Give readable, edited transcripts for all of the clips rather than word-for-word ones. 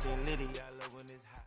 everything litty. I love when it's hot.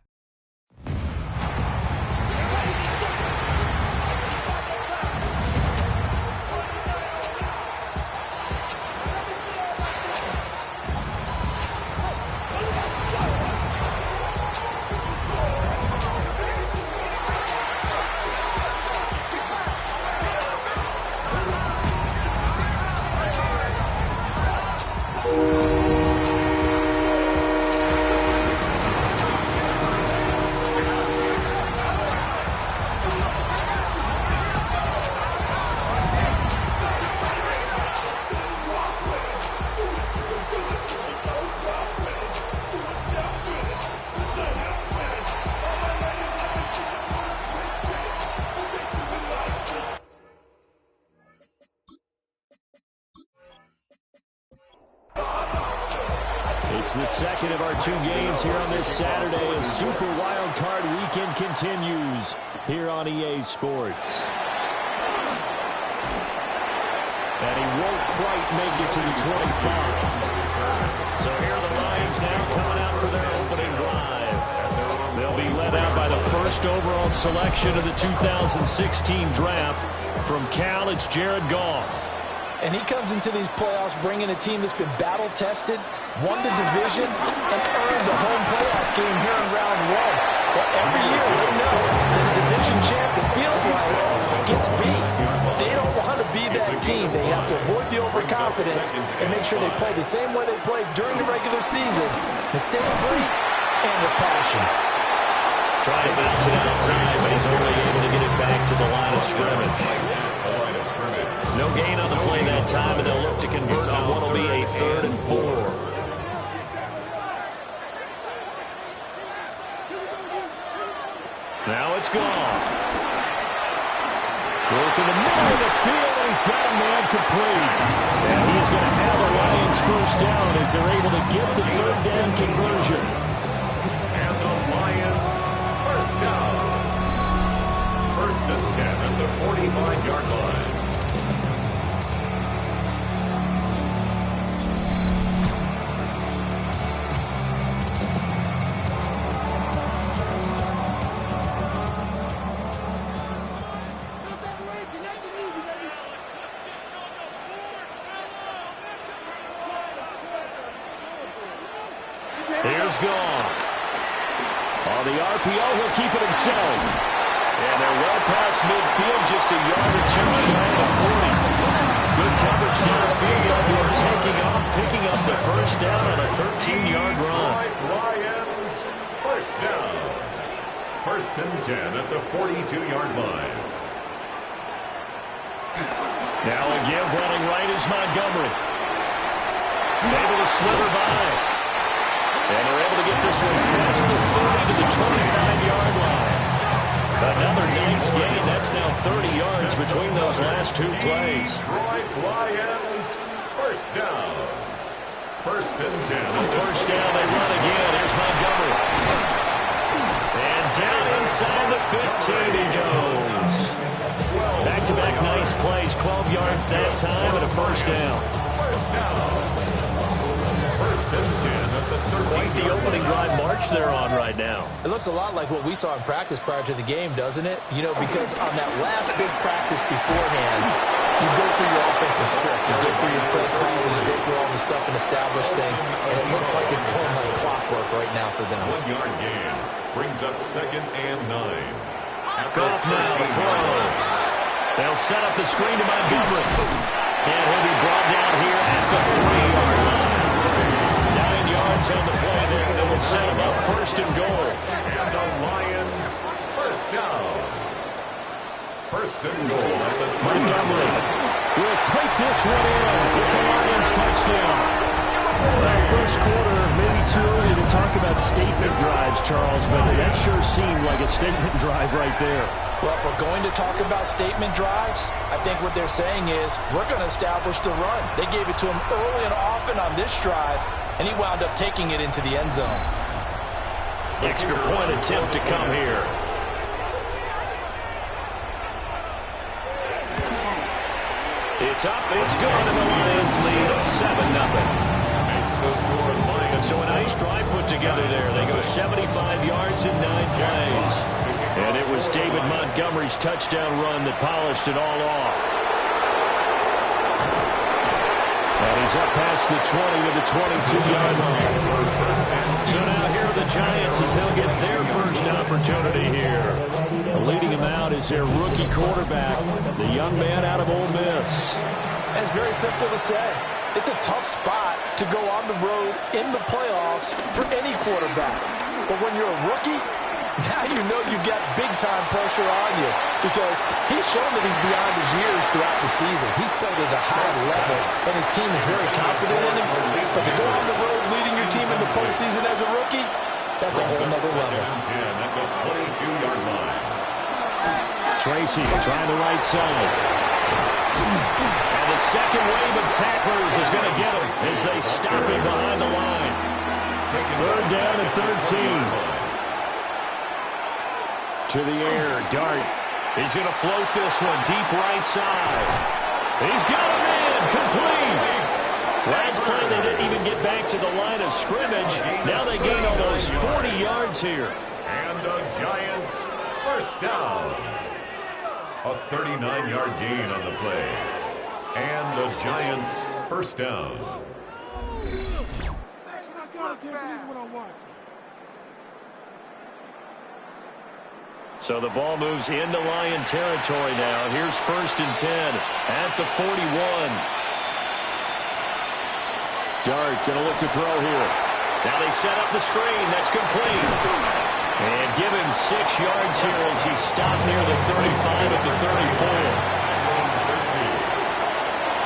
It's the second of our 2 games here on this Saturday as Super Wildcard Weekend continues here on EA Sports. And he won't quite make it to the 25. So here are the Lions now coming out for their opening drive. They'll be led out by the first overall selection of the 2016 draft. From Cal, it's Jared Goff. And he comes into these playoffs bringing a team that's been battle-tested, won the division, and earned the home playoff game here in round 1. But every year they know this division champ, it feels like, gets beat. They don't want to be that team. They have to avoid the overconfidence and make sure they play the same way they played during the regular season. Mistake free and with passion. Trying to bounce it outside, but he's only able to get it back to the line of scrimmage. No gain on the play that time, and they'll look to convert on what will be a 3rd and 4. Now it's gone. Working the middle of the field, and he's got a man complete. And he's going to have a Lions first down as they're able to get the 3rd down conversion. And the Lions first down. 1st and 10 at the 45-yard line. Here's Goff. On the RPO, he'll keep it himself. And they're well past midfield, just a yard or 2 shy of 40. Good coverage downfield. They're taking off, picking up the first down on a 13-yard run. Lions first down. 1st and 10 at the 42-yard line. Now a give running right is Montgomery. Able to slither by. And they're able to get this one past the 30 to the 25-yard line. Another nice gain. That's now 30 yards between those last 2 plays. Lions first down. 1st and 10. First down, they run again. Here's Montgomery. And down inside the 15 he goes. Back-to-back nice plays. 12 yards that time and a first down. First down. 1st and 10 at the 13. Quite the opening drive march they're on right now. It looks a lot like what we saw in practice prior to the game, doesn't it? You know, because on that last big practice beforehand, you go through your offensive script, you go through your play calling, you go through all the stuff and establish things, and it looks like it's going like clockwork right now for them. 1-yard gain brings up 2nd and 9. Goff now to throw. They'll set up the screen to Montgomery. And he'll be brought down here at the 3-yard line. 9 yards on the play there that will set him up 1st and goal. And the Lions first down. 1st and goal at the 3. Montgomery will take this one in. It's a Lions touchdown. Well, first quarter, maybe too early to talk about statement drives, Charles, but that sure seemed like a statement drive right there. Well, if we're going to talk about statement drives, I think what they're saying is we're going to establish the run. They gave it to him early and often on this drive, and he wound up taking it into the end zone. Extra point attempt to come here. It's up, it's good, and the Lions lead 7-0. Makes the score Lions And so a nice drive put together there. They go 75 yards in 9 plays. And it was David Montgomery's touchdown run that polished it all off. And he's up past the 20 to the 22-yard line. So now here are the Giants as they'll get their first opportunity here. Leading him out is their rookie quarterback, the young man out of Ole Miss. It's very simple to say. It's a tough spot to go on the road in the playoffs for any quarterback. But when you're a rookie, now you know you've got big-time pressure on you because he's shown that he's beyond his years throughout the season. He's played at a high level, and his team is very confident in him. But to go on the road leading your team in the postseason as a rookie, that's a whole nother level. At the 22-yard line. Tracy trying the right side. And the second wave of tacklers is going to get him as they stop him behind the line. Third down and 13. To the air, Dart. He's going to float this one deep right side. He's got him in, complete. Last play, they didn't even get back to the line of scrimmage. Now they gain almost 40 yards here. And the Giants first down. A 39-yard gain on the play. And the Giants first down. So the ball moves into Lion territory now. Here's 1st and 10 at the 41. Dart going to look to throw here. Now they set up the screen. That's complete. And give him 6 yards here as he's stopped near the 35 at the 34.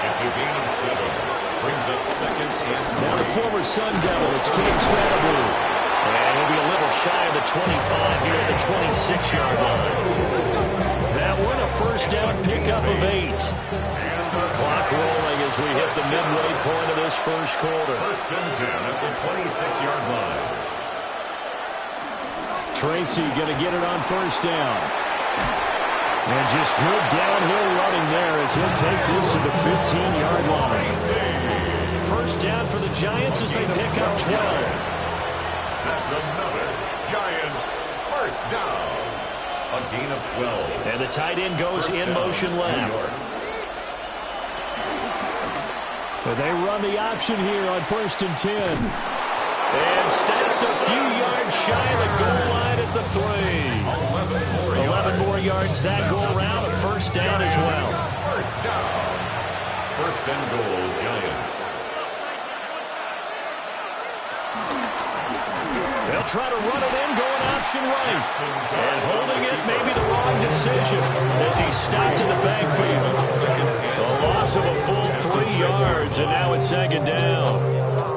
It's a gain of 7. Brings up 2nd and 3. Now the former Sun Devil, it's Cam Scatterboo. And he'll be a little shy of the 25 here at the 26-yard line. That one a first down pickup of 8. Clock rolling as we hit the midway point of this first quarter. 1st and 10 at the 26-yard line. Tracy going to get it on 1st down. And just good downhill running there as he'll take this to the 15-yard line. First down for the Giants as they pick up 12. That's another Giants first down. A gain of 12. And the tight end goes in motion left. But they run the option here on 1st and 10. And stacked a few yards shy of the goal line at the 3. 11 more yards that go around. A first down as well. First down. 1st and goal, Giants. They'll try to run it in, going option right. And holding it may be the wrong decision as he's stopped in the backfield. A loss of a full 3 yards, and now it's 2nd down.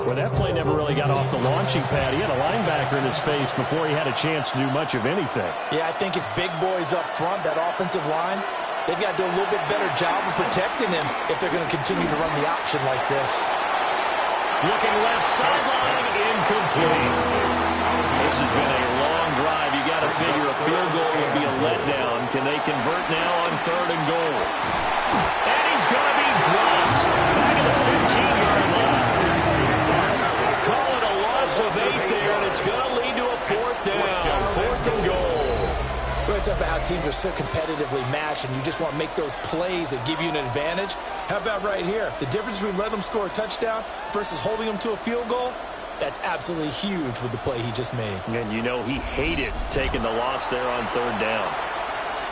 Well, that play never really got off the launching pad. He had a linebacker in his face before he had a chance to do much of anything. Yeah, I think it's big boys up front, that offensive line. They've got to do a little bit better job of protecting him if they're going to continue to run the option like this. Looking left sideline, incomplete. This has been a long drive. You got to figure a field goal would be a letdown. Can they convert now on 3rd and goal? And he's going to be dropped back at the 15-yard line. Call it a loss of 8 there, and it's going to lead to a 4th down. 4th and goal. Well, it's about how teams are so competitively matched, and you just want to make those plays that give you an advantage. How about right here? The difference between letting them score a touchdown versus holding them to a field goal? That's absolutely huge with the play he just made. And you know he hated taking the loss there on 3rd down.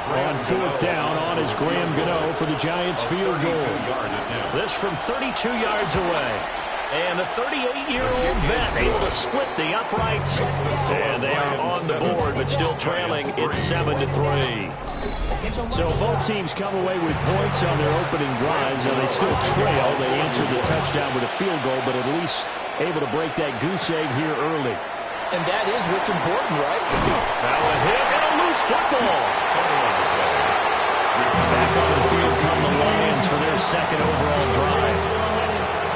On 4th down, on is Graham Gano for the Giants field goal. This from 32 yards away. And the 38-year-old vet able to split the uprights. And they are on the board, but still trailing. It's 7-3. So both teams come away with points on their opening drives, and they still trail. They answered the touchdown with a field goal, but at least able to break that goose egg here early. And that is what's important, right? Now a hit and a loose football. Back on the field come the Lions for their 2nd overall drive.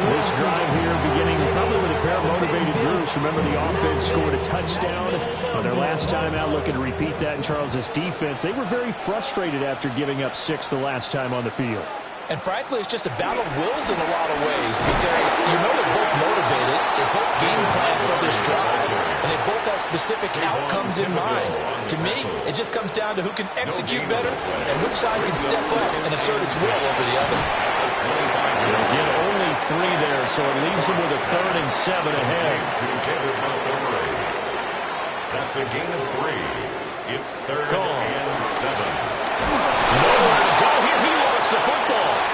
This drive here beginning probably with a pair of motivated groups. Remember, the offense scored a touchdown on their last time out, looking to repeat that in Charles's defense. They were very frustrated after giving up 6 the last time on the field. And frankly, it's just a battle of wills in a lot of ways because you know they're both motivated, they both game plan for this drive, and they both have specific outcomes in mind. To me, it just comes down to who can execute better and which side can step up and assert its will over the other. They'll get only 3 there, so it leaves them with a 3rd and 7 ahead. That's a gain of 3. It's 3rd and 7. Nowhere to go here. He lost the football.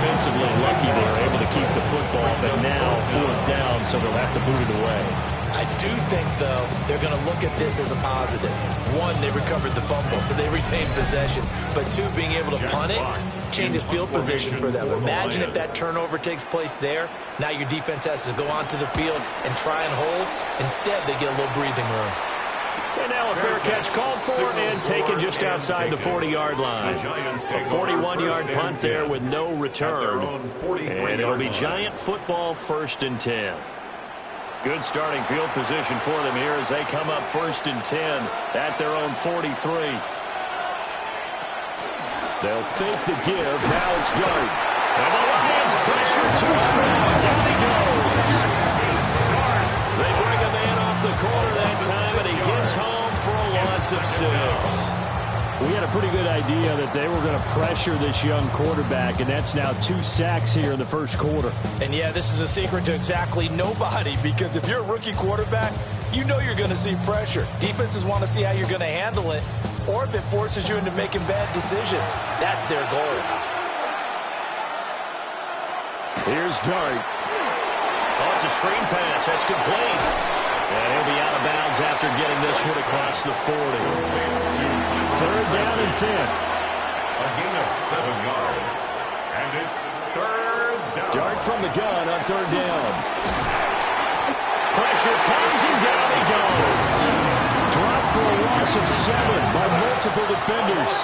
Offensively lucky they were able to keep the football, but now 4th down, so they'll have to boot it away. I do think, though, they're going to look at this as a positive. 1, they recovered the fumble, so they retained possession. But 2, being able to punt it changes field position for them. Imagine if that turnover takes place there. Now your defense has to go onto the field and try and hold. Instead, they get a little breathing room. And now a fair catch called for and taken just outside the 40-yard line. A 41-yard punt there with no return. And it'll be Giant football 1st and 10. Good starting field position for them here as they come up 1st and 10 at their own 43. They'll fake the give. Now it's Dart. And the Lions pressure too strong. Down he goes. They bring a man off the corner that time, and he gets home for a loss of 6. We had a pretty good idea that they were going to pressure this young quarterback, and that's now 2 sacks here in the 1st quarter. And, yeah, this is a secret to exactly nobody because if you're a rookie quarterback, you know you're going to see pressure. Defenses want to see how you're going to handle it, or if it forces you into making bad decisions. That's their goal. Here's Dart. Oh, it's a screen pass. That's complete. And he'll be out of bounds after getting this one across the 40. 3rd down and 10. A gain of 7 yards. And it's 3rd down. Dart from the gun on 3rd down. Pressure comes and down he goes. Dropped for a loss of 7 by multiple defenders.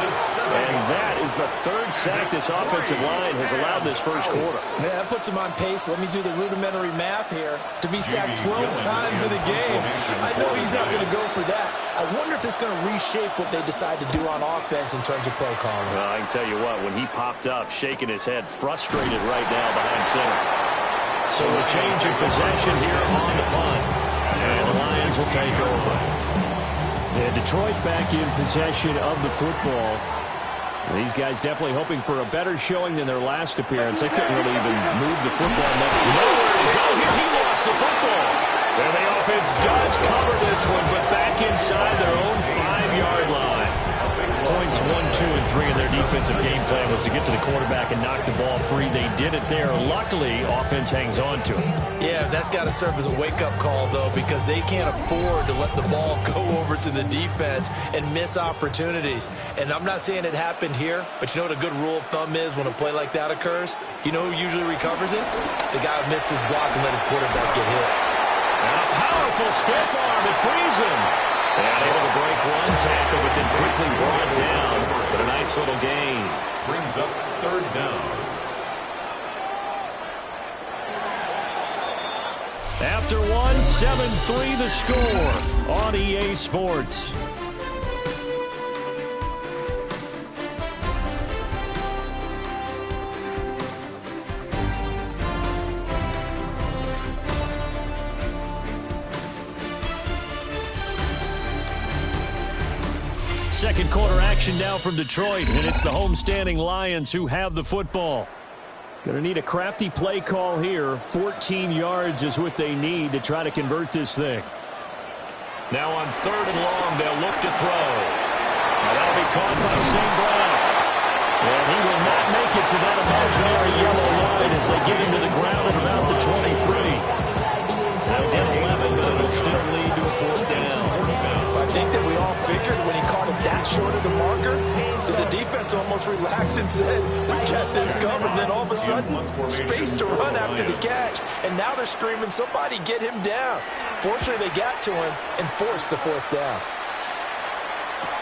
And that is the 3rd sack this offensive line has allowed this 1st quarter. Yeah, that puts him on pace. Let me do the rudimentary math here. To be sacked 12 times in a game, I know he's not going to go for that. I wonder if it's going to reshape what they decide to do on offense in terms of play calling. Well, I can tell you what, when he popped up, shaking his head, frustrated right now behind center. So a change of possession here on the punt. And the Lions will take over. Yeah, Detroit back in possession of the football. These guys definitely hoping for a better showing than their last appearance. They couldn't really even move the football much. Nowhere to go here. He lost the football. And the offense does cover this one, but back inside their own 5-yard line. Points 1, 2, and 3 in their defensive game plan was to get to the quarterback and knock the ball free. They did it there. Luckily, offense hangs on to it. Yeah, that's got to serve as a wake-up call, though, because they can't afford to let the ball go over to the defense and miss opportunities. And I'm not saying it happened here, but you know what a good rule of thumb is when a play like that occurs? You know who usually recovers it? The guy who missed his block and let his quarterback get hit. And a powerful stiff arm. It frees him. And able to break one tackle, but then quickly brought down. But a nice little gain. Brings up 3rd down. After one, 7-3 the score on EA Sports. Second quarter action now from Detroit, and it's the homestanding Lions who have the football. Going to need a crafty play call here. 14 yards is what they need to try to convert this thing. Now on 3rd and long, they'll look to throw. Now that'll be caught by St. Brown. And he will not make it to that imaginary yellow line as they get him to the ground at about the 23. They'll get 11, but it'll still lead to a 4th down. I think that we all figured when he caught it that short of the marker, that the defense almost relaxed and said, we got this covered. And then all of a sudden, space to run after the catch. And now they're screaming, somebody get him down. Fortunately, they got to him and forced the 4th down.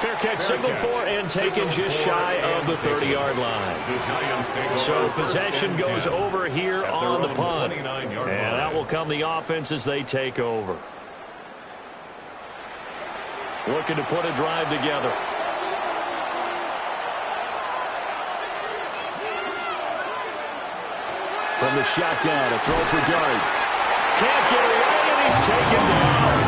Fair catch signaled for and taken just shy of the 30-yard line. So possession goes over here on the punt. And that will come the offense as they take over. looking to put a drive together. From the shotgun, a throw for Dart. Can't get away, and he's taken down.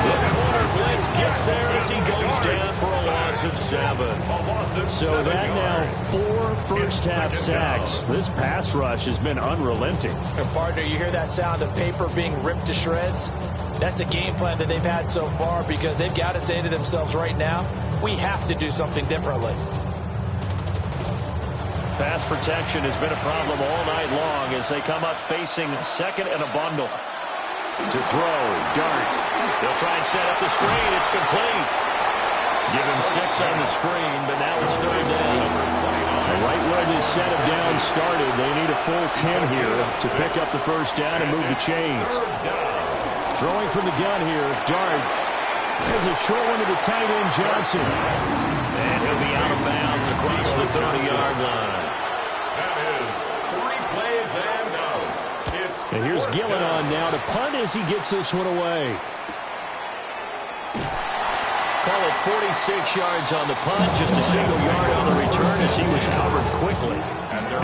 The corner blitz gets there as he goes down for a loss of 7. So that now 4 first-half sacks. This pass rush has been unrelenting. And partner, you hear that sound of paper being ripped to shreds? That's the game plan that they've had so far, because they've got to say to themselves right now, we have to do something differently. Pass protection has been a problem all night long as they come up facing second and a bundle. To throw, Dart. They'll try and set up the screen. It's complete. Give him 6 on the screen, but now it's 3rd down. Right where this set of downs started, they need a full 10 here to pick up the first down and move the chains. Throwing from the gun here, Dart. There's a short one to the tight end, Johnson. And he'll be out of bounds across the 30-yard line. That is 3 plays and out. And here's Gillen on now to punt as he gets this one away. Call it 46 yards on the punt, just a single yard on the return as he was covered quickly.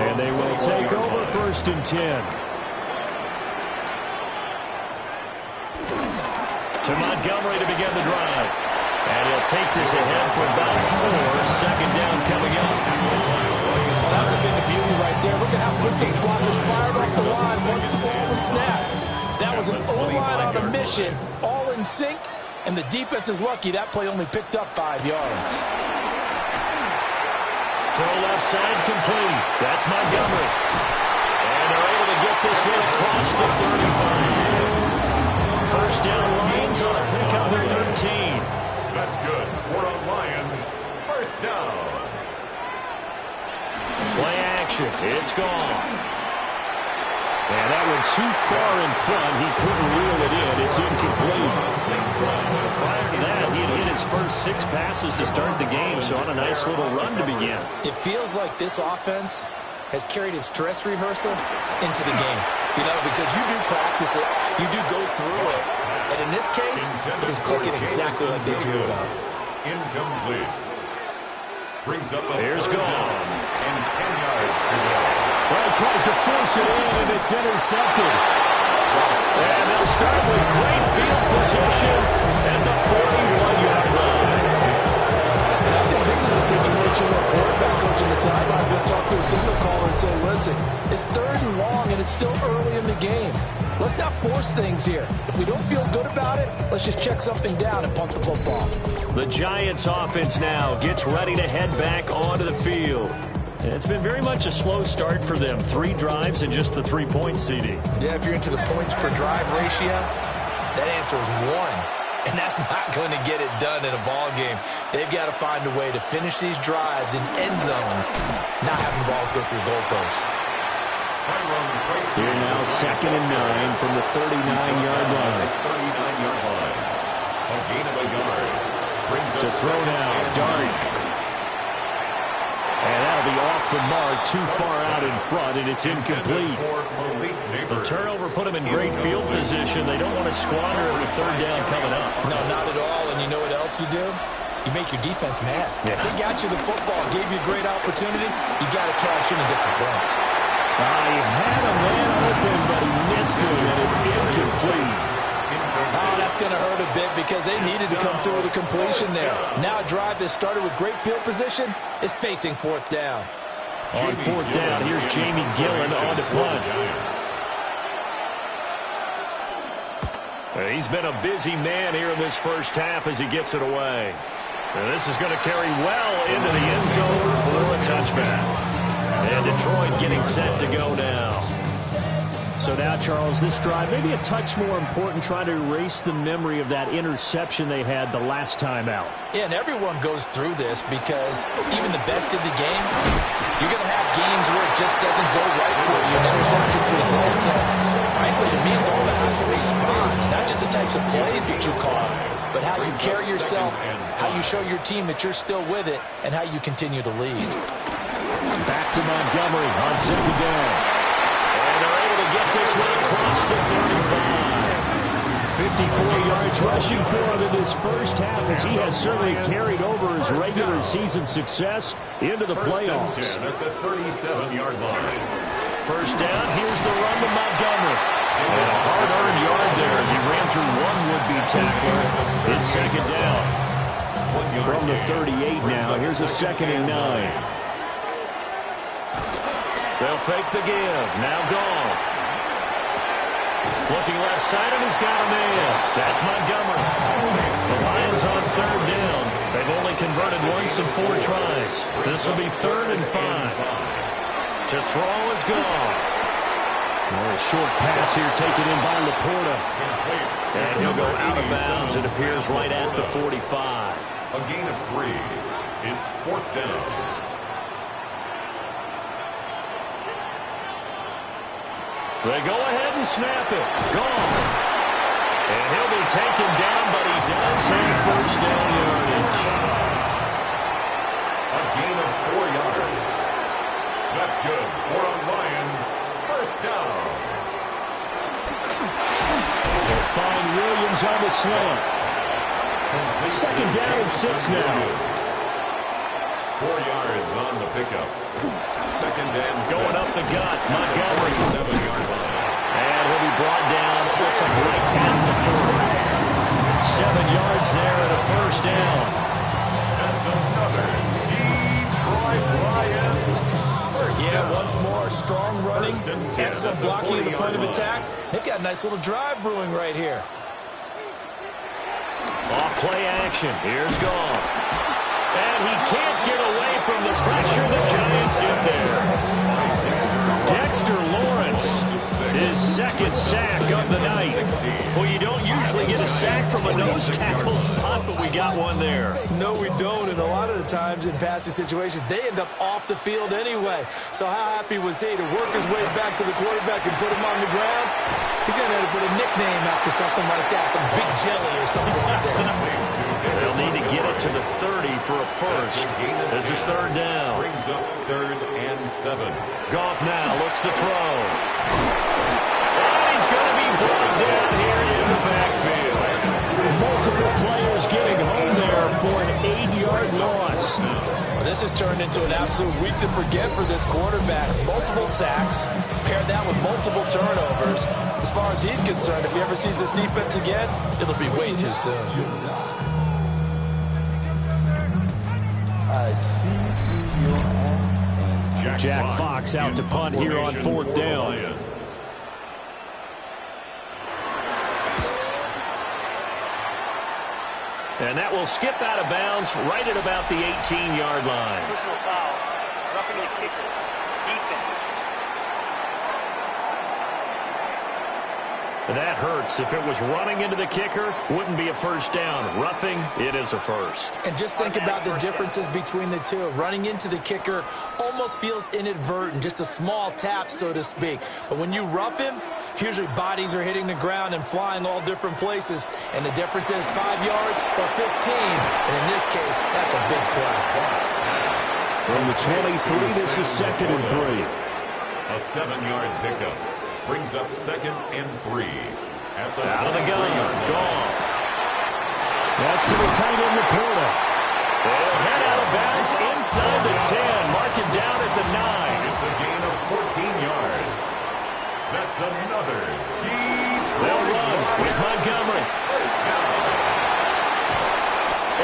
And they will take over 1st and 10. To Montgomery to begin the drive. And he'll take this ahead for about 4. 2nd down coming up. That's a bit of beauty right there. Look at how quick those blockers fired off the line once the ball was snapped. That was an O-line on a mission, all in sync, and the defense is lucky that play only picked up 5 yards. Throw left side complete. That's Montgomery. And they're able to get this one across the 35. First down, Lions on a pickup of 13. That's good. We're on Lions. First down. Play action. It's gone. And that one too far in front. He couldn't reel it in. It's incomplete. Prior to that, he had hit his first 6 passes to start the game, so on a nice little run to begin. It feels like this offense has carried its dress rehearsal into the game. You know, because you do practice it, you do go through it, and in this case, it is clicking exactly like they drew it up. Incomplete. Brings up a Here's third gone. down and 10 yards to go. Well, he tries to force it in, and it's intercepted. And they'll start with great field position at the 41-yard line. And I think this is a situation where quarterback coach on the sideline is going to talk to a signal caller and say, listen, it's 3rd and long, and it's still early in the game. Let's not force things here. If we don't feel good about it, let's just check something down and punt the football. The Giants offense now gets ready to head back onto the field. And it's been very much a slow start for them. 3 drives and just the 3-point CD. Yeah, if you're into the points per drive ratio, that answer is 1. And that's not going to get it done in a ball game. They've got to find a way to finish these drives in end zones, not having balls go through goalposts. Here now 2nd and 9 from the 39-yard line. 39-yard line. A gain of a yard. Brings To up throw now, Dart. And that'll be off the mark, too far out in front, and it's incomplete. The turnover put them in great field position. They don't want to squander every 3rd down coming up. No, not at all. And you know what else you do? You make your defense mad. Yeah. They got you the football, gave you a great opportunity. You got to cash in and get some points. He had a man open, but he missed it, and it's incomplete. Oh, that's going to hurt a bit because they needed to come through with a completion there. Now a drive that started with great field position is facing 4th down. On 4th down, here's Jamie Gillen on to punt. He's been a busy man here in this first half as he gets it away. And this is going to carry well into the end zone for a touchback. And Detroit getting set to go now. So now, Charles, this drive maybe a touch more important, trying to erase the memory of that interception they had the last time out. Yeah, and everyone goes through this because even the best in the game, you're going to have games where it just doesn't go right for you, and interceptions result. So, frankly, to me, it's all about how you respond, not just the types of plays that you call, but how you carry yourself, how you show your team that you're still with it, and how you continue to lead. Back to Montgomery on 2nd down. And they're able to get this one across the 35. 54 yards yards rushing for him in this first half, as he has certainly carried over his regular season success into the playoffs. First and 10 at the 37-yard line. First down, here's the run to Montgomery. And a hard-earned yard there as he ran through one would-be tackler. It's second down. From the 38 now, here's a 2nd and 9. They'll fake the give. Now Goff. Looking left side, and he's got a man. That's Montgomery. The Lions on 3rd down. They've only converted once in 4 tries. This will be 3rd and 5. To throw is Goff. A short pass here taken in by Laporta. And he'll go out of bounds. It appears right at the 45. A gain of 3. It's 4th down. They go ahead and snap it. Gone. And he'll be taken down, but he does have first down yardage. A gain of 4 yards. That's good for a Lions first down. They'll find Williams on the slant. 2nd down and 6 now. 4 yards on the pickup. 2nd and 6. Going up the gut, Montgomery. 7-yard line. And he'll be brought down, it looks like right at the 40. 7 yards there and a first down. That's another Detroit Lions first down. Once more, strong running, excellent blocking at the point of attack. They've got a nice little drive brewing right here. Off play action, here's Goff. And he can't get away from the pressure the Giants get there. Dexter Lawrence, his 2nd sack of the night. Well, you don't usually get a sack from a nose tackle spot, but we got one there. No, we don't, and a lot of the times in passing situations, they end up off the field anyway. So how happy was he to work his way back to the quarterback and put him on the ground? He's going to have to put a nickname after something like that, some big jelly or something like that. They'll need to get it to the 30 for a first. This is 3rd down. Brings up 3rd and 7. Goff now looks to throw. And he's going to be brought down here in the backfield. Multiple players getting home there for an 8-yard loss. Well, this has turned into an absolute week to forget for this quarterback. Multiple sacks, paired that with multiple turnovers. As far as he's concerned, if he ever sees this defense again, it'll be way too soon. Jack Fox out to punt here on 4th down. And that will skip out of bounds right at about the 18-yard line. Personal foul. Roughing the kicker. Defense. That hurts. If it was running into the kicker, wouldn't be a first down. Roughing, it is a first. And just think about the differences between the two. Running into the kicker almost feels inadvertent, just a small tap, so to speak. But when you rough him, usually bodies are hitting the ground and flying all different places. And the difference is 5 yards or 15. And in this case, that's a big play. From the 23, this is 2nd and 3. A 7-yard pickup. Brings up 2nd and 3. At the out of the gun, Goff. That's to the tight end, Laporta. They'll head out of bounds inside the 10. Mark him down at the 9. It's a gain of 14 yards. That's another Detroit. They'll run with Montgomery. First down.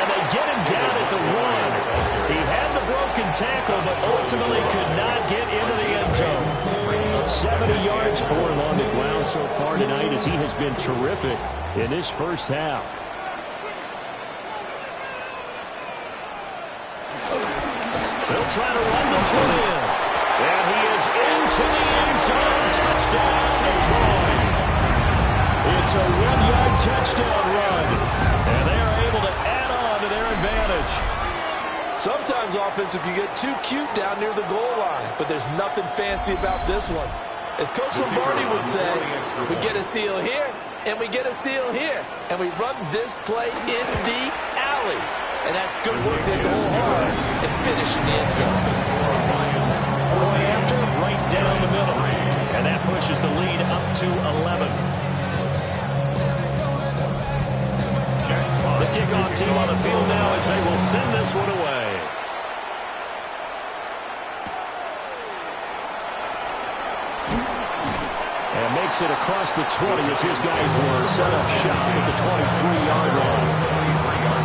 And they get him down at the 1. He had the broken tackle, but ultimately could not get into the end zone. 70 yards for him on the ground so far tonight, as he has been terrific in this first half. They'll try to run this one in. And he is into the end zone. Touchdown, Detroit. It's a 1-yard touchdown run. And they are able to add on to their advantage. Sometimes offense can get too cute down near the goal line, but there's nothing fancy about this one. As Coach Lombardi would say, we get a seal here, and we get a seal here, and we run this play in the alley. And that's good work. They go hard and finish in the end zone. Play after, right down the middle. And that pushes the lead up to 11. kickoff team on the field now as they will send this one away. And makes it across the 20 as his guys will set up shop at the 23-yard line.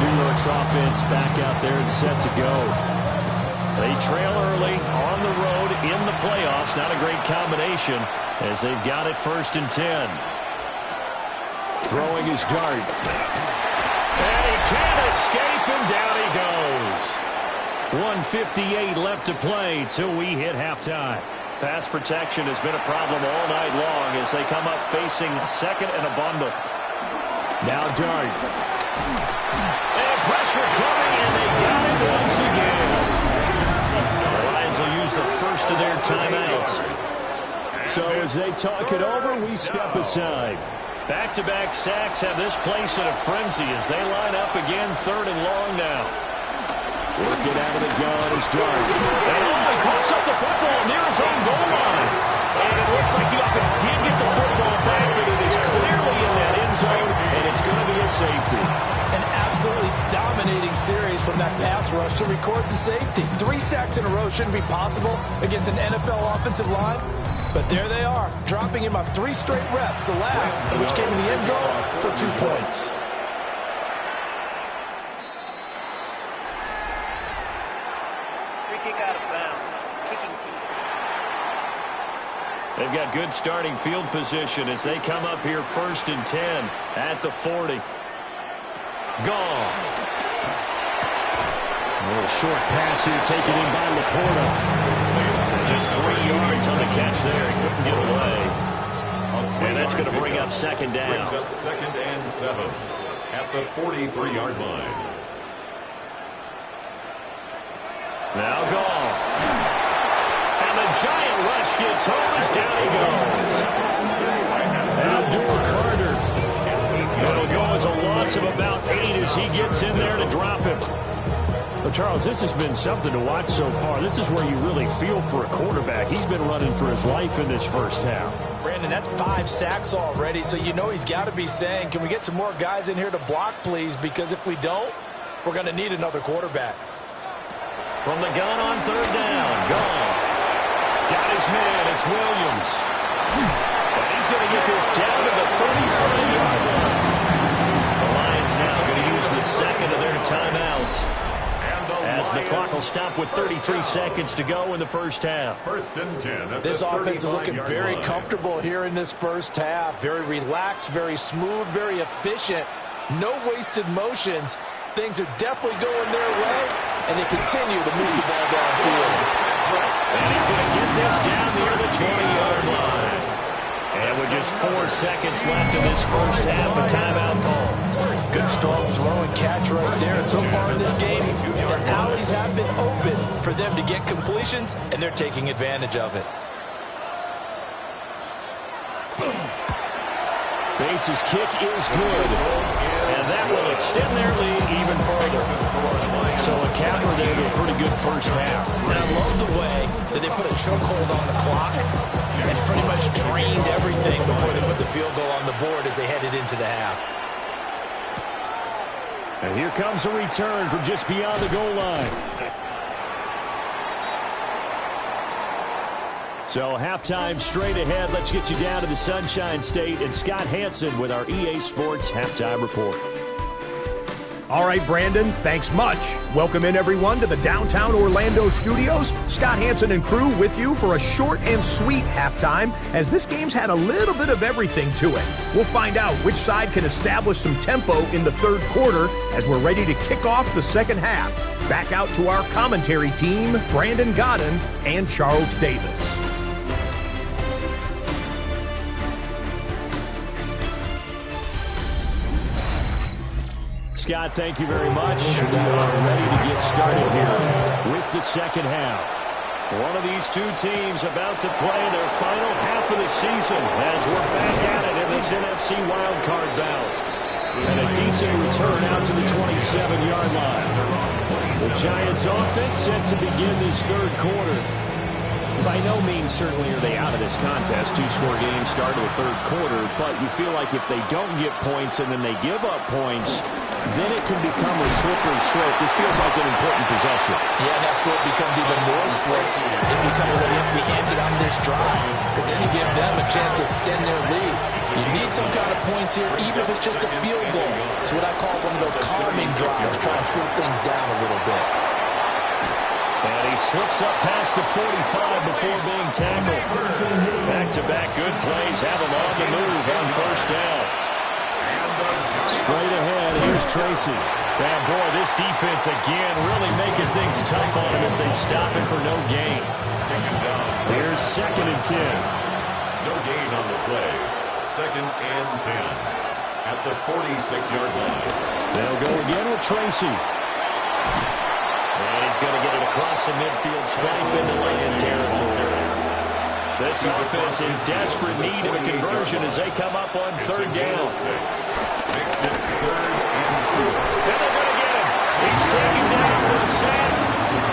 New York's offense back out there and set to go. They trail early on the road in the playoffs. Not a great combination as they've got it 1st and 10. Throwing his dart. And he can't escape, and down he goes. 1:58 left to play till we hit halftime. Pass protection has been a problem all night long as they come up facing second and a bundle. Now Dart. And pressure coming, and they got it once again. The Lions will use the first of their timeouts. So as they talk it over, we step aside. Back-to-back sacks have this place in a frenzy as they line up again 3rd and long now. Working out of the gun is Dart. And he close up the football near his own goal line. And it looks like the offense did get the football back, but it is clearly in that end zone, and it's going to be a safety. An absolutely dominating series from that pass rush to record the safety. 3 sacks in a row shouldn't be possible against an NFL offensive line. But there they are, dropping him on 3 straight reps, the last of which came in the end zone for 2 points. Free kick out of bounds. Kicking team. They've got good starting field position as they come up here 1st and 10 at the 40. Goff. A little short pass here taken in by Laporta. Just 3 yards on the catch there. He couldn't get away. And that's going to bring up 2nd down. Brings up 2nd and 7 at the 43-yard line. Now Goff. And the giant rush gets home as down he goes. Abdul Carter. It'll go as a loss of about 8 as he gets in there to drop him. Well, Charles, this has been something to watch so far. This is where you really feel for a quarterback. He's been running for his life in this first half. Brandon, that's 5 sacks already, so you know he's got to be saying, can we get some more guys in here to block, please? Because if we don't, we're going to need another quarterback. From the gun on 3rd down, Goff. Got his man, it's Williams. And he's going to get this down to the 35-yard line. The Lions now going to use the 2nd of their timeouts, as the clock will stop with 33 seconds to go in the first half. 1st and 10. This offense is looking very comfortable here in this first half. Very relaxed, very smooth, very efficient. No wasted motions. Things are definitely going their way, and they continue to move the ball downfield. And he's going to get this down near the 20-yard line. And with just 4 seconds left in this first half, a timeout call. Good strong throw and catch right there. And so far in this game, the alleys have been open for them to get completions, and they're taking advantage of it. Bates' kick is good. And that will extend their lead even further. So a counter there to a pretty good first half. And I love the way that they put a chokehold on the clock and pretty much drained everything before they put the field goal on the board as they headed into the half. And here comes a return from just beyond the goal line. So halftime straight ahead. Let's get you down to the Sunshine State and Scott Hansen with our EA Sports Halftime Report. All right, Brandon, thanks much. Welcome in, everyone, to the downtown Orlando studios. Scott Hansen and crew with you for a short and sweet halftime, as this game's had a little bit of everything to it. We'll find out which side can establish some tempo in the third quarter as we're ready to kick off the second half. Back out to our commentary team, Brandon Godden and Charles Davis. Scott, thank you very much. We are ready to get started here with the second half. One of these two teams about to play their final half of the season as we're back at it in this NFC Wildcard bout. And a decent return out to the 27-yard line. The Giants offense set to begin this third quarter. By no means certainly are they out of this contest. 2-score game start of the third quarter, but you feel like if they don't get points and then they give up points, then it can become a slippery slope. This feels like an important possession. Yeah, and that slope becomes even more slope if you come away empty-handed on this drive, because then you give them a chance to extend their lead. You need some kind of points here, even if it's just a field goal. It's what I call one of those calming drives, try and slow things down a little bit. And he slips up past the 45 before being tackled. Back-to-back good plays have him on the move on first down. Straight ahead, here's Tracy. And boy, this defense again really making things tough on him as they stop him for no gain. Here's 2nd and 10. No gain on the play. 2nd and 10 at the 46-yard line. They'll go again with Tracy. And he's going to get it across the midfield stripe into Lion territory. This offense in desperate need of a conversion as they come up on 3rd down. Makes it 3rd and 2. And they're going to get him. He's taken down for the sack.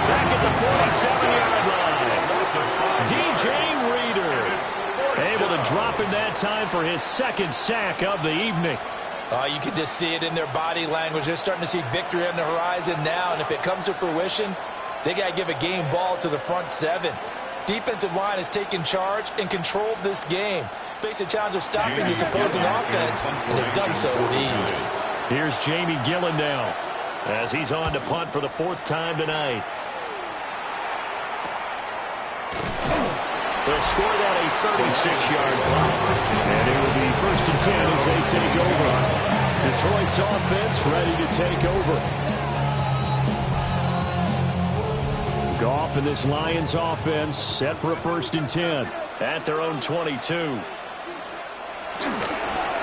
Back at the 47-yard line. DJ Reader able to drop in that time for his 2nd sack of the evening. You can just see it in their body language. They're starting to see victory on the horizon now, and if it comes to fruition, they got to give a game ball to the front 7. Defensive line has taken charge and controlled this game. Face a challenge of stopping this opposing offense, and they've done so with ease. Here's Jamie Gillen now as he's on to punt for the 4th time tonight. They'll score that a 36-yard punt. And it will be 1st and 10 as they take over. Detroit's offense ready to take over. Goff and this Lions offense set for a 1st and 10. At their own 22.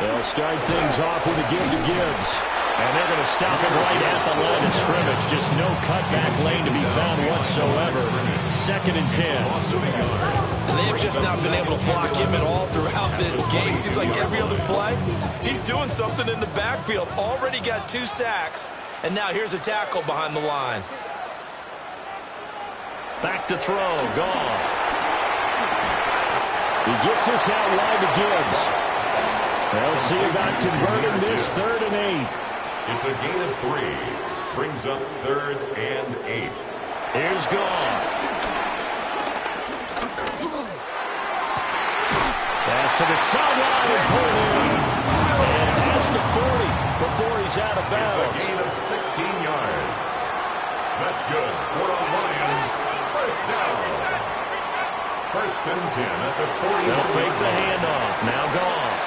They'll start things off with a give to Gibbs. And they're going to stop him right at the line of scrimmage. Just no cutback lane to be found whatsoever. 2nd and 10. And they've just not been able to block him at all throughout this game. Seems like every other play, he's doing something in the backfield. Already got 2 sacks, and now here's a tackle behind the line. Back to throw. Goff. He gets this out wide to Gibbs. They'll see about converting this 3rd and 8. It's a gain of 3. Brings up 3rd and 8. Here's Goff. Pass to the sideline and pulled in. And past the 40 before he's out of bounds. It's a gain of 16 yards. That's good for the Lions. 1st down. 1st and 10 at the 40. They'll fake the handoff. Now Goff.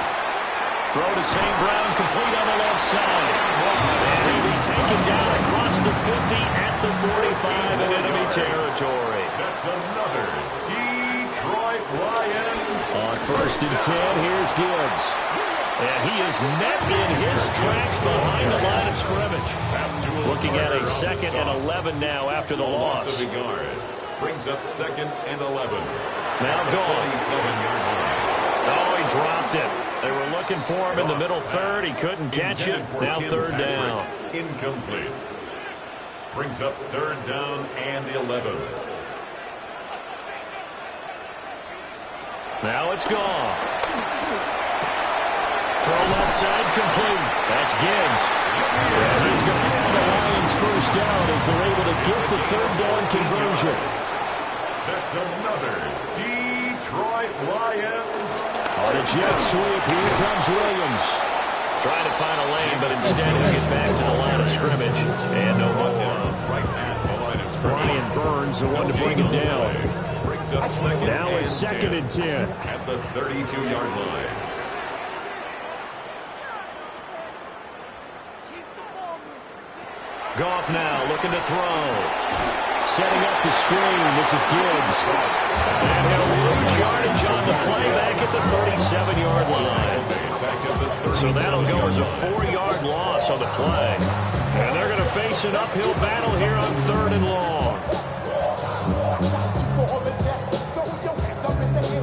Throw to St. Brown, complete on the left side. And he'll be taken down across the 50 at the 45 in enemy territory. That's another Detroit Lions. On 1st and 10, here's Gibbs. And he is met in his tracks behind the line of scrimmage. Looking at a 2nd and 11 now after the loss. Of a yard. Brings up 2nd and 11. Now Goff. 47-yard line. Oh, he dropped it. They were looking for him in the middle 3rd. He couldn't catch it. Now 3rd down. Incomplete. Brings up 3rd down and 11. Now it's Goff. Throw left side, complete. That's Gibbs. And he's going to have the Lions 1st down as they're able to get the 3rd down conversion. That's another Detroit Lions. On a jet sweep, here comes Williams. Trying to find a lane, but instead he'll get back to the line of scrimmage. And no more. Right at the line of scrimmage. Brian Burns, the one to bring it down. Brings up 2nd Now and it's 2nd and 10. at the 32-yard line. Goff now looking to throw. Setting up the screen, this is Gibbs. And he'll lose yardage on the play back at the 37-yard line. So that'll go as a 4-yard loss on the play. And they're going to face an uphill battle here on 3rd and long.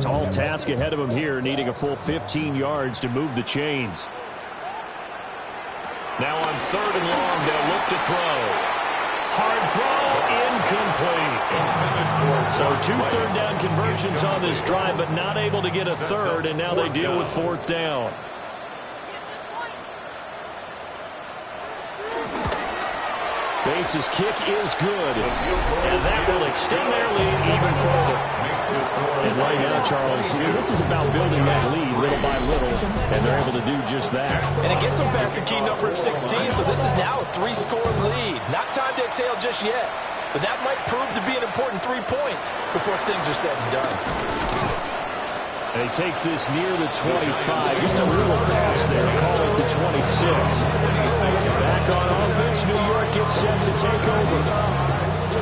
Tall task ahead of him here, needing a full 15 yards to move the chains. Now on 3rd and long, they'll look to throw. Hard throw, incomplete. So 2 third down conversions on this drive, but not able to get a 3rd, and now they deal with 4th down. Bates' kick is good. And that will extend their lead even further. And right now, Charles, this is about building that lead little by little, and they're able to do just that. And it gets them past the key number of 16, so this is now a 3-score lead. Not time to exhale just yet, but that might prove to be an important 3 points before things are said and done. And he takes this near the 25. Just a little pass there. Call it the 26. Back on offense, New York gets set to take over.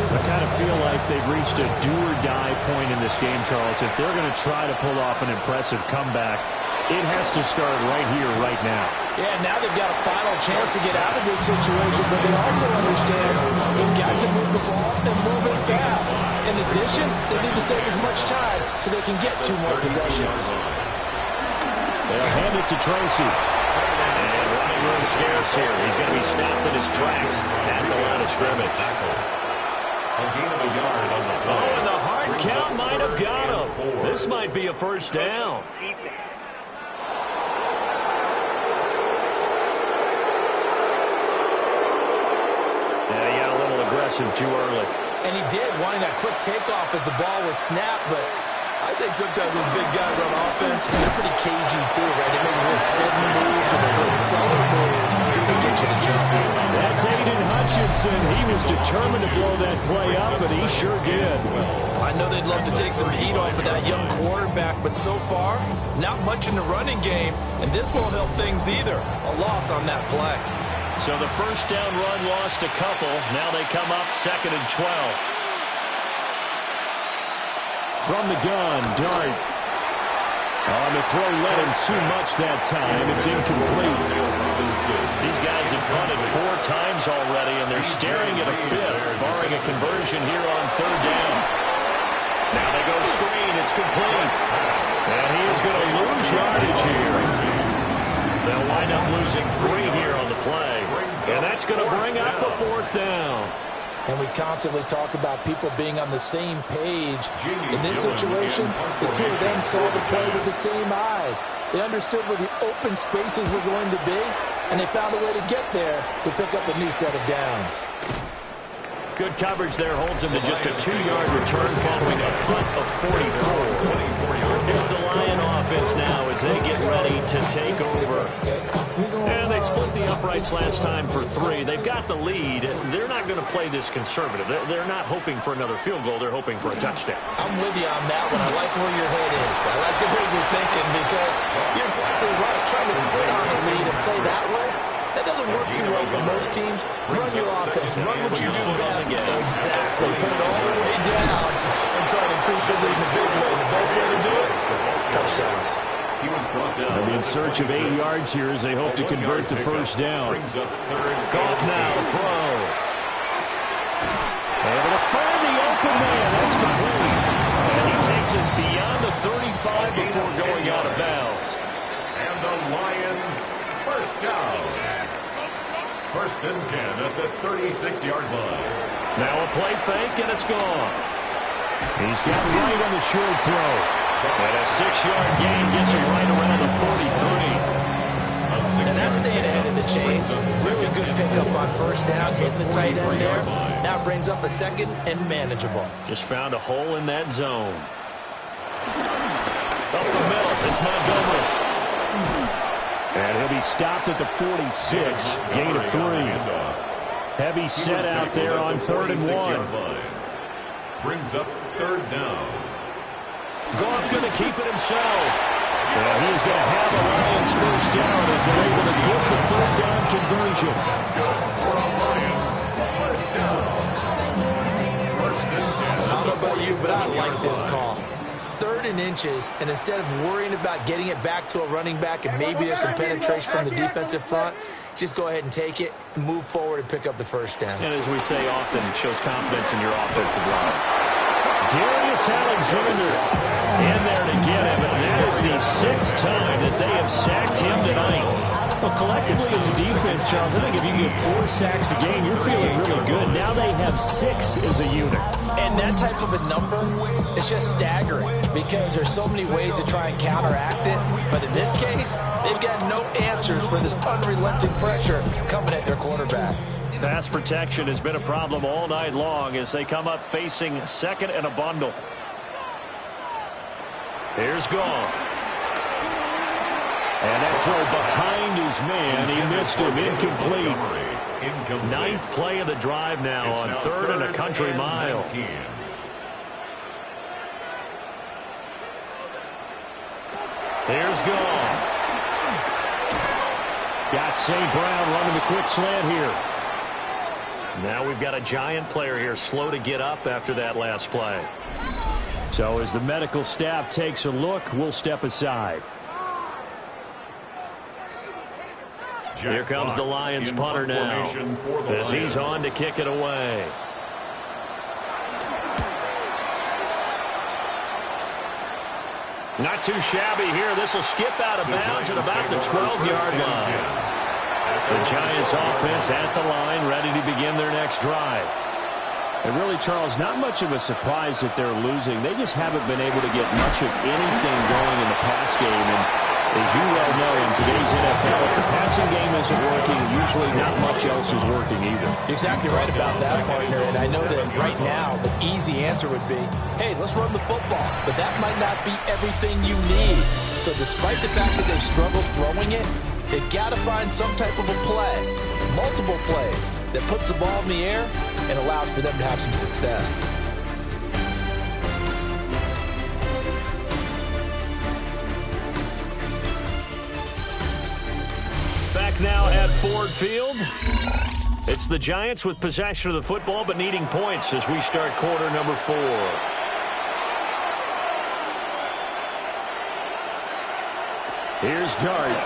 I kind of feel like they've reached a do-or-die point in this game, Charles. If they're going to try to pull off an impressive comeback, it has to start right here, right now. Yeah, now they've got a final chance to get out of this situation, but they also understand they've got to move the ball and move it fast. In addition, they need to save as much time so they can get 2 more possessions. They'll hand it to Tracy. And running room scarce here. He's going to be stopped in his tracks at the line of scrimmage. A gain of a yard on the play. Oh, and the hard count might have got him. This might be a first down. Yeah, he got a little aggressive too early. And he did, wanting that quick takeoff as the ball was snapped, but I think sometimes those big guys on offense, they're pretty cagey too, right? They make those little sudden moves or those little subtle moves. They get you to jump. That's Aiden Hutchinson. He was determined to blow that play up, and he sure did. I know they'd love to take some heat off of that young quarterback, but so far, not much in the running game, and this won't help things either. A loss on that play. So the first down run lost a couple. Now they come up 2nd and 12. From the gun, Dart. On the throw, led him too much that time. It's incomplete. These guys have punted 4 times already, and they're staring at a 5th, barring a conversion here on 3rd down. Now they go screen. It's complete. And he is going to lose yardage here. They'll wind up losing 3 here on the play. And that's going to bring up a 4th down. And we constantly talk about people being on the same page. In this situation, the 2 of them saw the play with the same eyes. They understood where the open spaces were going to be, and they found a way to get there to pick up a new set of downs. Good coverage there holds him to just a 2-yard return following a punt of 44. Here's the Lion offense now as they get ready to take over. And they split the uprights last time for 3. They've got the lead. They're not going to play this conservative. They're not hoping for another field goal. They're hoping for a touchdown. I'm with you on that one. I like where your head is. I like the way you're thinking because you're exactly right. Trying to sit on the lead and play that way, that doesn't work too well for most teams. Run your offense. Run what you do best. Exactly. Put it all the way down and try to increase your lead in a big way. The best way to do it, touchdowns. They'll be in search of 8 yards here as they hope to convert the first down. Goff now to throw. Able to find the open man. That's complete. And he takes us beyond the 35 before going out of bounds. And the Lions first down. 1st and 10 at the 36-yard line. Now a play fake, and it's gone. He's got right on the short throw. And a 6-yard gain gets him right around the 43. And that's staying ahead of the chains. Really good pickup on first down, hitting the tight end there. Now brings up a 2nd and manageable. Just found a hole in that zone. Up the middle, it's Montgomery. And he'll be stopped at the 46, gain of 3. Heavy set out there on 3rd and 1. Brings up 3rd down. Goff going to keep it himself. And he's going to have the Lions first down as they're able to get the 3rd down conversion. For the Lions, first down. 1st and 10. I don't know about you, but I like this call. 3rd and inches, and instead of worrying about getting it back to a running back and maybe there's some penetration from the defensive front, just go ahead and take it, move forward, and pick up the first down. And as we say often, it shows confidence in your offensive line. Darius Alexander in there to get him, and that is the 6th time that they have sacked him tonight. Well, collectively as a defense, Charles, I think if you get 4 sacks a game, you're feeling really good. Now they have 6 as a unit. And that type of a number is just staggering because there's so many ways to try and counteract it. But in this case, they've got no answers for this unrelenting pressure coming at their quarterback. Pass protection has been a problem all night long as they come up facing second and a bundle. Here's Gong. And that throw behind his man. He missed him. Incomplete. Ninth play of the drive now on third and a country mile. Here's Gong. Got St. Brown running the quick slant here. Now we've got a Giant player here slow to get up after that last play. So as the medical staff takes a look, we'll step aside. Here comes the Lions punter now as he's on to kick it away. Not too shabby here. This will skip out of bounds at about the 12-yard line. The Giants offense at the line, ready to begin their next drive. And really, Charles, not much of a surprise that they're losing. They just haven't been able to get much of anything going in the pass game. And as you well know, in today's NFL, if the passing game isn't working, usually not much else is working either. You're exactly right about that, partner. And I know that right now the easy answer would be, hey, let's run the football. But that might not be everything you need. So despite the fact that they've struggled throwing it, they've got to find some type of a play, multiple plays, that puts the ball in the air and allows for them to have some success. Back now at Ford Field. It's the Giants with possession of the football but needing points as we start quarter number 4. Here's Dart.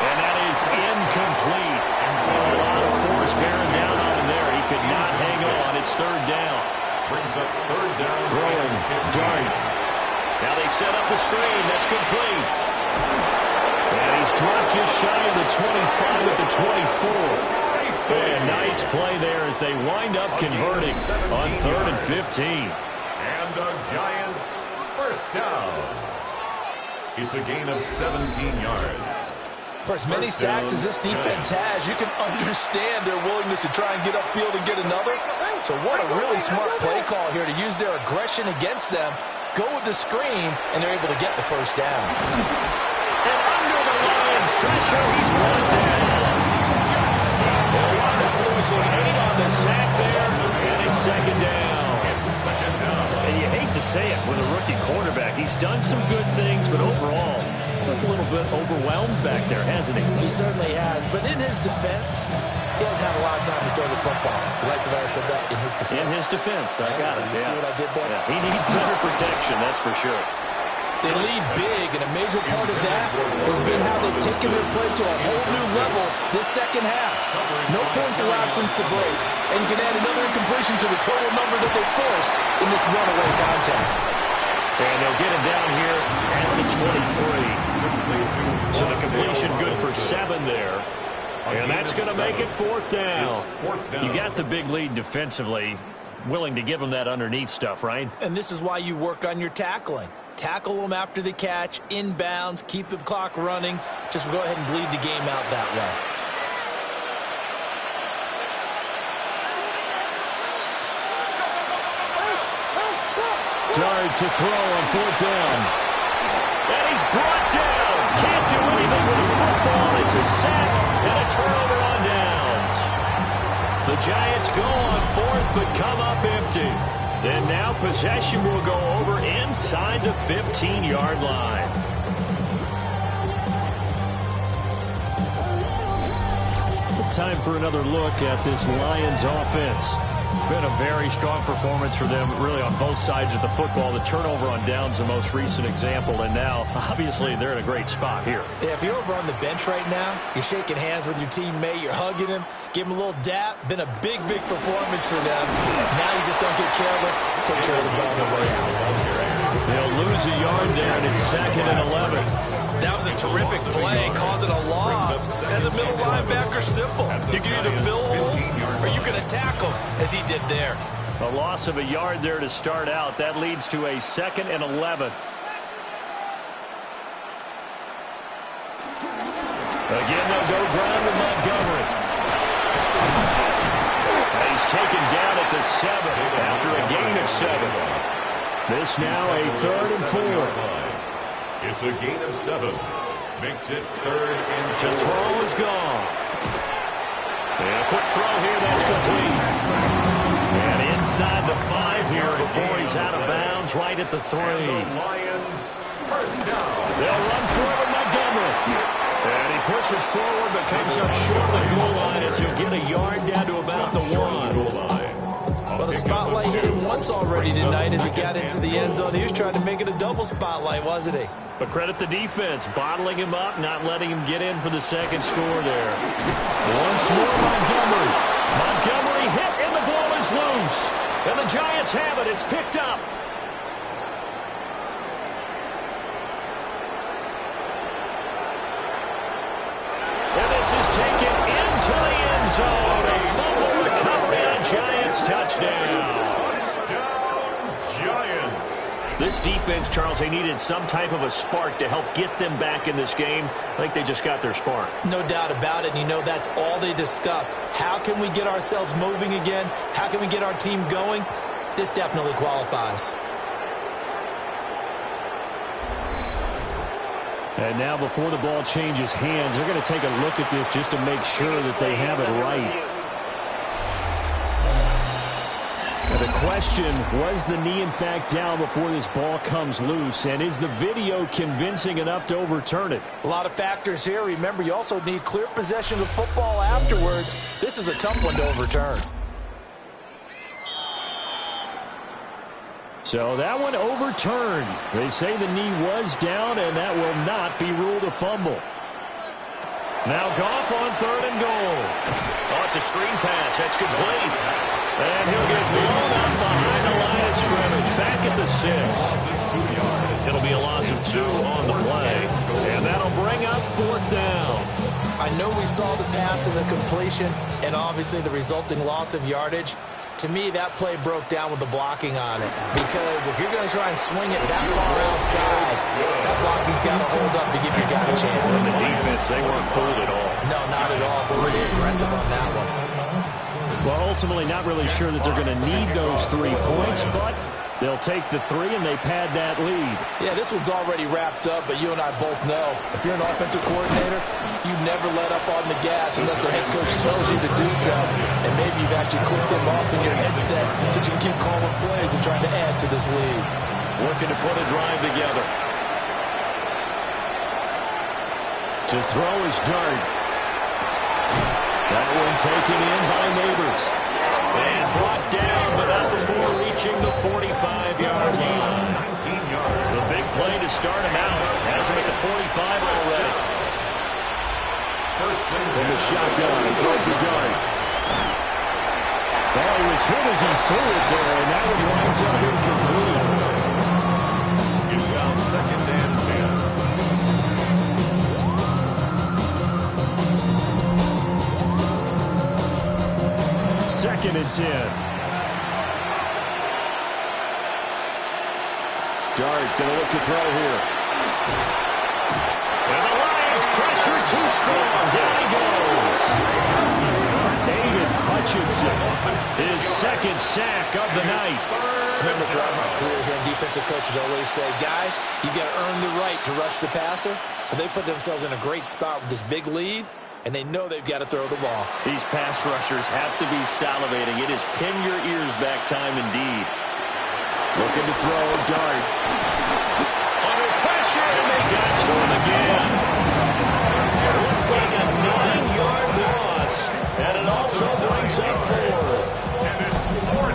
And that is incomplete. A lot of force bearing down on him there. He could not hang on. It's third down. Brings up third down. Throwing. Dart. Now they set up the screen. That's complete. And he's dropped just shy of the 25 at the 24. And nice play there as they wind up converting on third and 15. And the Giants first down. It's a gain of 17 yards. For as many sacks as this defense has, you can understand their willingness to try and get upfield and get another. So what a really smart play call here to use their aggression against them, go with the screen, and they're able to get the first down. And under the Lions' pressure, he's brought down. They'll wind up losing 8 on the sack there, and it's second down. And you hate to say it with a rookie quarterback. He's done some good things, but overall, looked a little bit overwhelmed back there, hasn't he? He certainly has. But in his defense, he hasn't had a lot of time to throw the football. You like the way I said that? In his defense. In his defense. I got it. You see what I did there? Yeah. He needs better protection, that's for sure. They lead big, and a major part of that has been how they've taken their play to a whole new level this second half. No points allowed since the break, and you can add another incompletion to the total number that they forced in this runaway contest. And they'll get him down here at the 23. So the completion good for 7 there. And that's going to make it fourth down. You got the big lead defensively, willing to give them that underneath stuff, right? And this is why you work on your tackling. Tackle them after the catch, inbounds, keep the clock running. Just go ahead and bleed the game out that way. Dart to throw on fourth down. And he's brought down. Can't do anything with the football. It's a sack and a turnover on downs. The Giants go on fourth but come up empty. Then now possession will go over inside the 15-yard line. Time for another look at this Lions offense. Been a very strong performance for them, really, on both sides of the football. The turnover on downs, the most recent example, and now, obviously, they're in a great spot here. Yeah, if you're over on the bench right now, you're shaking hands with your teammate, you're hugging him, give him a little dap. Been a big, big performance for them. Now you just don't get careless. Take care of the ball on the way out. They'll lose a yard there, and it's second and 11. That was a terrific play, causing a loss. As a middle linebacker, simple. You can either fill holes or you can attack them, as he did there. A loss of a yard there to start out. That leads to a 2nd and 11. Again, they'll go ground with Montgomery. He's taken down at the 7 after a gain of 7. This now a 3rd and 4. It's a gain of 7. Makes it 3rd and 4. To throw is gone. And a quick throw here, that's complete. And inside the 5 here before he's out of bounds, right at the 3. And the Lions, first down. They'll run forward Montgomery. And he pushes forward but comes up short of the goal line as he'll get a yard down to about the 1. Well, the spotlight hit him once already tonight as he got into the end zone. He was trying to make it a double spotlight, wasn't he? But credit the defense, bottling him up, not letting him get in for the 2nd score there. Once more, Montgomery. Montgomery hit, and the ball is loose. And the Giants have it. It's picked up. And this is taken into the end zone. A fumble recovery on Giants touchdown. Touchdown, Giants. This defense, Charles, they needed some type of a spark to help get them back in this game. I think they just got their spark. No doubt about it, and you know that's all they discussed. How can we get ourselves moving again? How can we get our team going? This definitely qualifies. And now before the ball changes hands, they're going to take a look at this just to make sure that they have it right. And the question, was the knee in fact down before this ball comes loose? And is the video convincing enough to overturn it? A lot of factors here. Remember, you also need clear possession of football afterwards. This is a tough one to overturn. So that one overturned. They say the knee was down, and that will not be ruled a fumble. Now Goff on 3rd and goal. Oh, it's a screen pass. That's complete. And he'll get blown up behind the line of scrimmage. Back at the 6. It'll be a loss of 2 on the play. And that'll bring up 4th down. I know we saw the pass and the completion and obviously the resulting loss of yardage. To me, that play broke down with the blocking on it. Because if you're going to try and swing it that far outside, that blocking's got to hold up to give your guy a chance. And the defense, they weren't fooled at all. No, not at all. But really aggressive on that one. Well, ultimately not really sure that they're going to need those 3 points, but they'll take the 3 and they pad that lead. Yeah, this one's already wrapped up, but you and I both know if you're an offensive coordinator, you never let up on the gas unless the head coach tells you to do so. And maybe you've actually clicked him off in your headset so you can keep calling plays and trying to add to this lead. Working to put a drive together. To throw is Dart. That one taken in by Neighbors. And brought down, but not before reaching the 45-yard line. The big play to start him out. Has him at the 45 already. From the shotgun, throw for Dart. Well, he was hit as he threw it there, and that one winds up incomplete. It's now 2nd and 10. 2nd and 10. Dart going to look to throw here. And the Lions pressure too strong. Down he goes. David Hutchinson, his 2nd sack of the night. I remember throughout my career here, defensive coaches always say, guys, you got to earn the right to rush the passer. Well, they put themselves in a great spot with this big lead, and they know they've got to throw the ball. These pass rushers have to be salivating. It is pin your ears back time indeed. Looking to throw, Dart. Under pressure, and they got to him again. Looks like a 9-yard loss, and it also brings up 4th.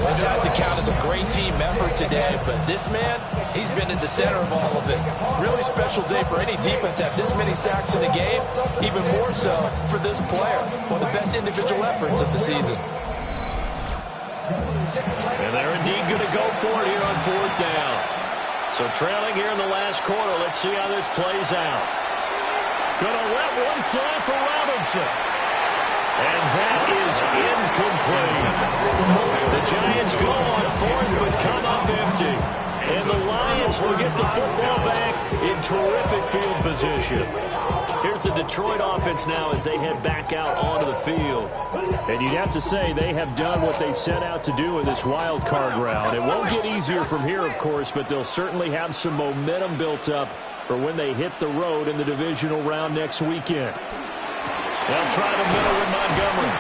This has to count as a great team effort today, but this man, he's been at the center of all of it. Really special day for any defense to have this many sacks in a game, even more so for this player. One of the best individual efforts of the season. And they're indeed going to go for it here on 4th down. So trailing here in the last quarter, let's see how this plays out. Gonna let one fly for Robinson. And that is incomplete. The Giants go on fourth but come up empty. And the Lions will get the football back in terrific field position. Here's the Detroit offense now as they head back out onto the field. And you'd have to say they have done what they set out to do in this wild card round. It won't get easier from here, of course, but they'll certainly have some momentum built up for when they hit the road in the divisional round next weekend. They'll try the middle with Montgomery.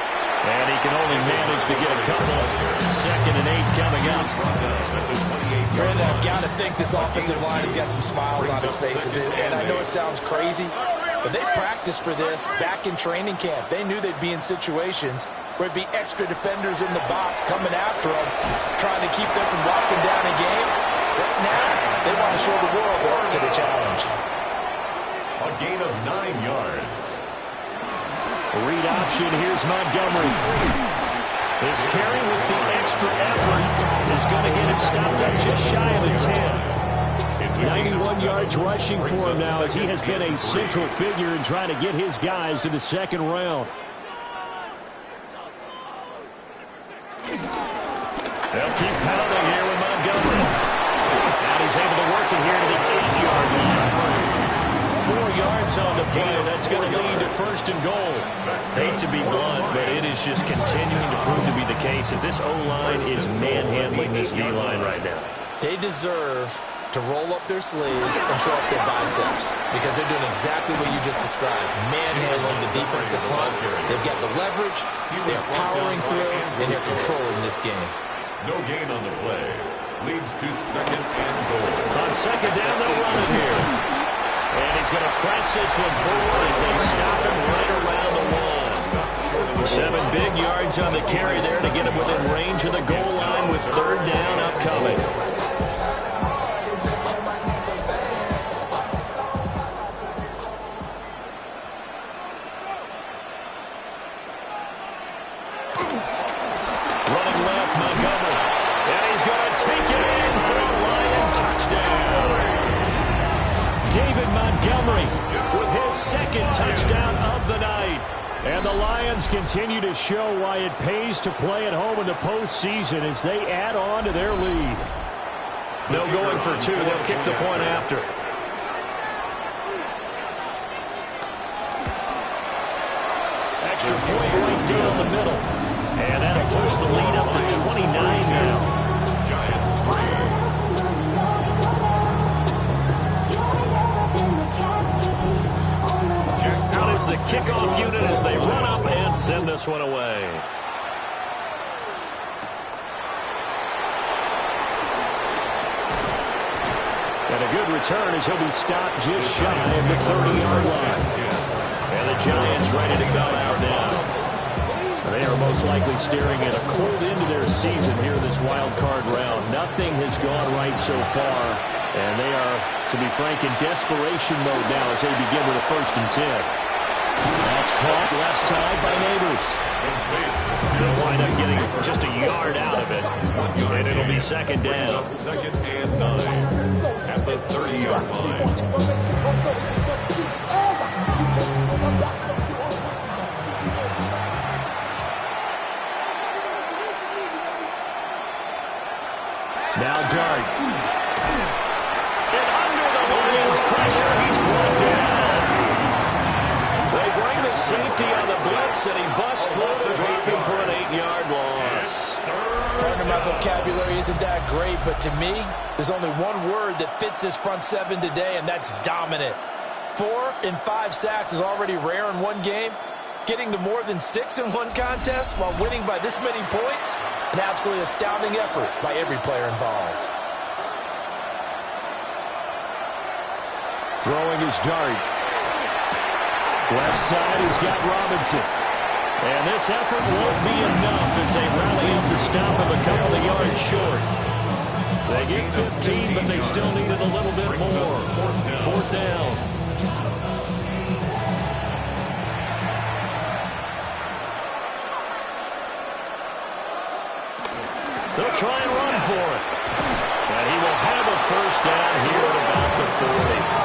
And he can only manage to get a couple. 2nd and 8 coming up. Brandon, I've got to think this offensive line has got some smiles on its faces. And I know it sounds crazy, but they practiced for this back in training camp. They knew they'd be in situations where it'd be extra defenders in the box coming after them, trying to keep them from locking down a game. Right now, they want to show the world they're up to the challenge. A gain of 9 yards. Read option, here's Montgomery. This carry with the extra effort is going to get him stopped up just shy of the 10. 91 yards rushing for him now as he has been a central figure in trying to get his guys to the second round. They'll keep pounding here with Montgomery. And he's able to work it here to the 8-yard line. 4 yards on the play. That's going to lead to 1st and goal. Hate to be blunt, but it is just continuing to prove to be the case that this O-line is manhandling this D-line right now. They deserve to roll up their sleeves and show up their biceps because they're doing exactly what you just described, manhandling the defensive front. They've got the leverage, they're powering through, and they're controlling this game. No gain on the play. Leads to 2nd and goal. On 2nd down, they'll run it here. And he's going to press this one forward as they stop him right around the line. 7 big yards on the carry there to get him within range of the goal line with 3rd down upcoming. Running left, Montgomery. And he's going to take it in for a Lion touchdown. David Montgomery with his 2nd touchdown of the night. And the Lions continue to show why it pays to play at home in the postseason as they add on to their lead. No going for 2. They'll kick the point after. Extra point right down the middle. And that'll push the lead up to 29 now. Out is the kickoff unit as they run up and send this one away. And a good return as he'll be stopped just shy of the 30-yard line. And the Giants ready to come out now. They are most likely staring at a cold end to their season here in this wild card round. Nothing has gone right so far, and they are, to be frank, in desperation mode now as they begin with a 1st and 10. That's caught left side by Neighbors. They'll wind up getting just a yard out of it, and it'll be 2nd down. 2nd and 9 at the 30-yard line. Now Dart. And under the Lions' pressure, he's brought down. They bring the safety on the blitz, and he busts through to drop him for an 8-yard loss. Partner, my vocabulary isn't that great, but to me, there's only one word that fits this front 7 today, and that's dominant. 4 and 5 sacks is already rare in one game. Getting to more than 6 in one contest while winning by this many points, an absolutely astounding effort by every player involved. Throwing his Dart. Left side, he's got Robinson. And this effort won't be enough as they rally up to stop him a couple of yards short. They get 15, but they still needed a little bit more. 4th down. They'll try and run for it. And he will have a 1st down here at about the 40.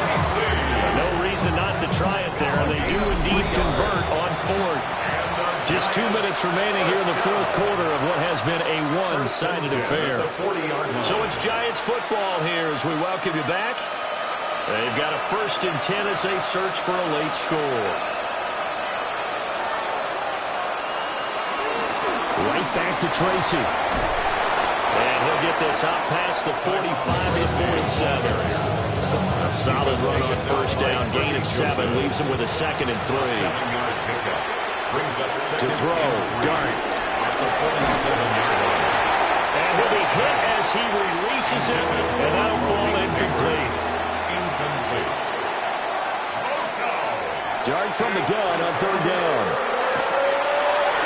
No reason not to try it there And they do indeed convert on fourth. Just 2 minutes remaining here in the fourth quarter of what has been a one-sided affair. So it's Giants football here as we welcome you back. They've got a 1st and 10 as they search for a late score. Right back to Tracy. And he'll get this out past the 45 to 47. A solid run on 1st down. Gain of 7 leaves him with a 2nd and 3. To throw, Dart. And he'll be hit as he releases it, and that'll fall incomplete. Dart from the gun on 3rd down.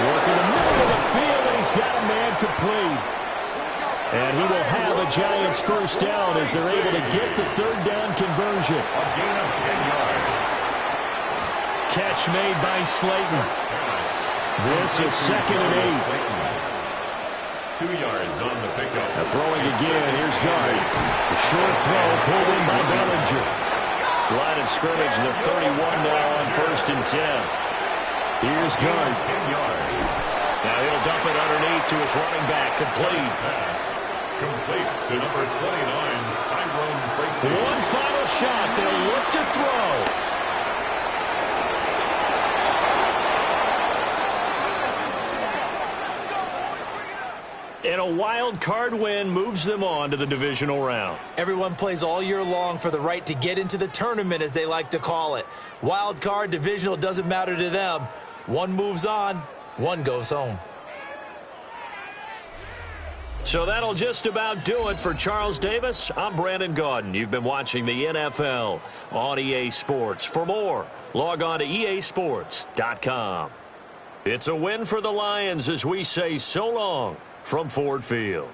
Working the middle of the field, and he's got a man complete. And he will have a Giants 1st down as they're able to get the 3rd down conversion. A gain of 10 yards. Catch made by Slayton. This is 2nd and 8. 2 yards on the pickup. Throwing again. Here's Dart. The short throw pulled in by Bellinger. Line of scrimmage, the 31 now on 1st and 10. Here's Dart. 10 yards. Now he'll dump it underneath to his running back. Complete. Pass. Complete to number 29, Tyrone Tracy. One final shot. They'll look to throw. And a wild card win moves them on to the divisional round. Everyone plays all year long for the right to get into the tournament, as they like to call it. Wild card, divisional, doesn't matter to them. One moves on, one goes home. So that'll just about do it for Charles Davis. I'm Brandon Gaudin. You've been watching the NFL on EA Sports. For more, log on to easports.com. It's a win for the Lions as we say so long from Ford Field.